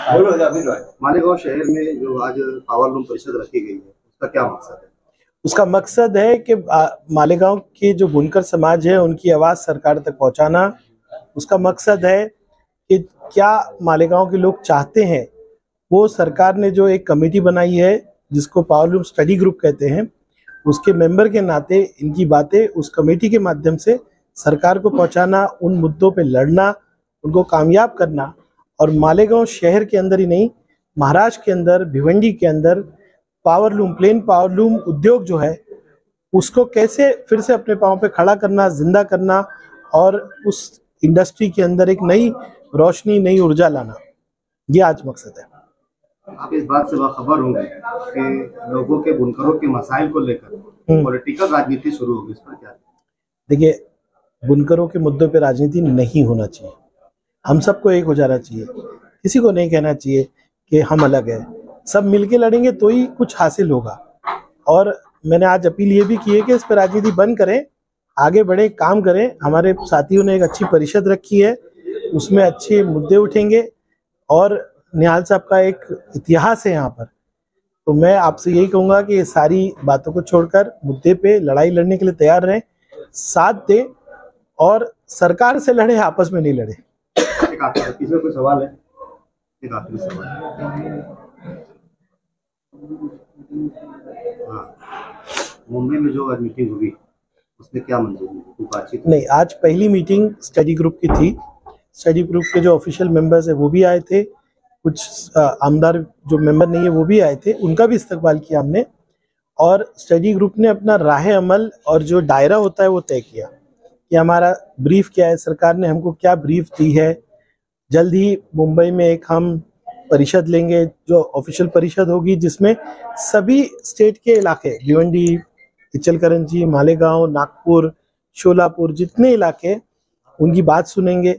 मालेगांव शहर में जो आज पावर लूम परिषद रखी गई है, उसका क्या मकसद है? उसका मकसद है कि मालेगांव के जो बुनकर समाज है उनकी आवाज़ सरकार तक पहुंचाना। उसका मकसद है कि क्या मालेगांव के लोग चाहते हैं, वो सरकार ने जो एक कमेटी बनाई है जिसको पावर लूम स्टडी ग्रुप कहते हैं, उसके मेंबर के नाते इनकी बातें उस कमेटी के माध्यम से सरकार को पहुंचाना, उन मुद्दों पे लड़ना, उनको कामयाब करना। और मालेगांव शहर के अंदर ही नहीं, महाराष्ट्र के अंदर, भिवंडी के अंदर power loom, plain power loom उद्योग जो है उसको कैसे फिर से अपने पांव पे खड़ा करना, जिंदा करना और उस इंडस्ट्री के अंदर एक नई रोशनी, नई ऊर्जा लाना, ये आज मकसद है। आप इस बात से बाखबर होंगे कि लोगों के, बुनकरों के मसाइल को लेकर पॉलिटिकल राजनीति शुरू होगी, इस पर क्या? देखिए, बुनकरों के मुद्दों पे राजनीति नहीं होना चाहिए। हम सबको एक हो जाना चाहिए। किसी को नहीं कहना चाहिए कि हम अलग है। सब मिलके लड़ेंगे तो ही कुछ हासिल होगा। और मैंने आज अपील ये भी की है कि इस पर राजनीति बंद करें, आगे बढ़े, काम करें। हमारे साथियों ने एक अच्छी परिषद रखी है, उसमें अच्छे मुद्दे उठेंगे और निहाल साहब का एक इतिहास है यहाँ पर। तो मैं आपसे यही कहूँगा कि ये सारी बातों को छोड़कर मुद्दे पे लड़ाई लड़ने के लिए तैयार रहें, साथ दें और सरकार से लड़े, आपस में नहीं लड़े। किसी कोई सवाल है? एक आखिरी सवाल। हाँ, मुंबई में जो आज मीटिंग हुई उसमें क्या मंजूरी हुई, बातचीत? नहीं, आज पहली मीटिंग स्टडी ग्रुप की थी। स्टडी ग्रुप के जो ऑफिशियल मेंबर्स है वो भी आए थे, कुछ आमदार जो मेंबर नहीं है वो भी आए थे, उनका भी इस्तकबाल किया हमने। और स्टडी ग्रुप ने अपना राह अमल और जो दायरा होता है वो तय किया कि हमारा ब्रीफ क्या है, सरकार ने हमको क्या ब्रीफ दी है। जल्द ही मुंबई में एक हम परिषद लेंगे, जो ऑफिशियल परिषद होगी, जिसमें सभी स्टेट के इलाके, भिवंडी, इचलकरंजी, मालेगांव, नागपुर, शोलापुर, जितने इलाके, उनकी बात सुनेंगे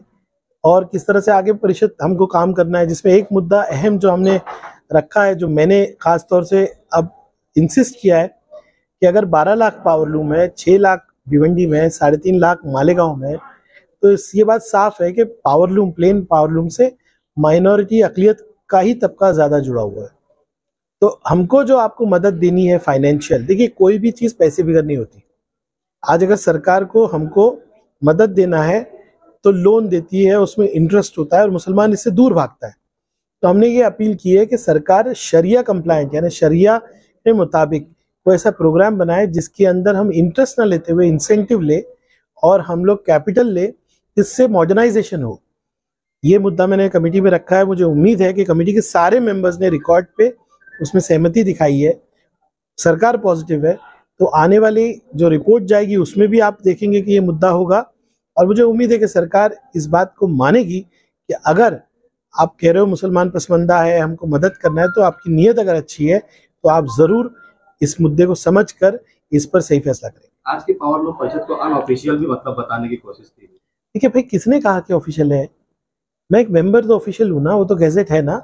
और किस तरह से आगे परिषद हमको काम करना है। जिसमें एक मुद्दा अहम जो हमने रखा है, जो मैंने खास तौर से अब इंसिस्ट किया है कि अगर 12 लाख पावर लूम है, 6 लाख भिवंडी में है, 3.5 लाख मालेगांव में, तो ये बात साफ है कि power loom, plain power loom से माइनॉरिटी, अकलियत का ही तबका ज्यादा जुड़ा हुआ है। तो हमको जो आपको मदद देनी है फाइनेंशियल, देखिए कोई भी चीज पैसे बगैर नहीं होती। आज अगर सरकार को हमको मदद देना है तो लोन देती है, उसमें इंटरेस्ट होता है और मुसलमान इससे दूर भागता है। तो हमने ये अपील की है कि सरकार शरिया कंप्लायंट, यानी शरिया के मुताबिक कोई ऐसा प्रोग्राम बनाए जिसके अंदर हम इंटरेस्ट ना लेते हुए इंसेंटिव ले और हम लोग कैपिटल ले, जिससे मॉडर्नाइजेशन हो। ये मुद्दा मैंने कमेटी में रखा है। मुझे उम्मीद है कि कमेटी के सारे मेंबर्स ने रिकॉर्ड पे उसमें सहमति दिखाई है, सरकार पॉजिटिव है। तो आने वाली जो रिपोर्ट जाएगी उसमें भी आप देखेंगे कि ये मुद्दा होगा। और मुझे उम्मीद है कि सरकार इस बात को मानेगी कि अगर आप कह रहे हो मुसलमान पसमंदा है, हमको मदद करना है, तो आपकी नीयत अगर अच्छी है तो आप जरूर इस मुद्दे को समझकर इस पर सही फैसला करें। आज की पावर लूम परिषद को अनऑफिशियल भी मतलब बताने की कोशिश की। ठीक है भाई, किसने कहा कि ऑफिशियल है? मैं एक मेंबर तो ऑफिशियल हूं ना, वो तो गैजेट है ना।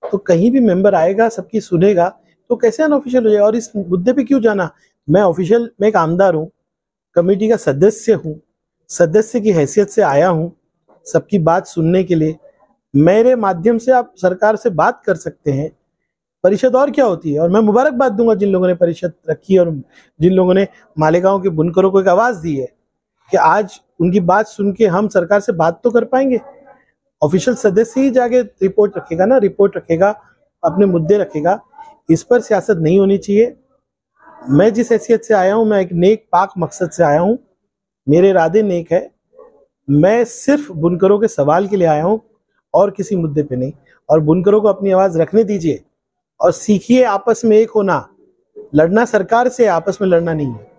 तो कहीं भी मेंबर आएगा, सबकी सुनेगा, तो कैसे अनऑफिशियल हो जाए? और इस मुद्दे पे क्यों जाना? मैं ऑफिशियल, मैं एक आमदार हूँ, कमेटी का सदस्य हूँ, सदस्य की हैसियत से आया हूँ सबकी बात सुनने के लिए। मेरे माध्यम से आप सरकार से बात कर सकते हैं। परिषद और क्या होती है? और मैं मुबारकबाद दूंगा जिन लोगों ने परिषद रखी और जिन लोगों ने मालेगांव के बुनकरों को एक आवाज दी है कि आज उनकी बात सुन के हम सरकार से बात तो कर पाएंगे। ऑफिशियल सदस्य ही जाके रिपोर्ट रखेगा ना, रिपोर्ट रखेगा, अपने मुद्दे रखेगा। इस पर सियासत नहीं होनी चाहिए। मैं जिस हैसियत से आया हूं, मैं एक नेक पाक मकसद से आया हूं, मेरे इरादे नेक है। मैं सिर्फ बुनकरों के सवाल के लिए आया हूं और किसी मुद्दे पे नहीं। और बुनकरों को अपनी आवाज रखने दीजिए और सीखिए आपस में एक होना। लड़ना सरकार से, आपस में लड़ना नहीं है।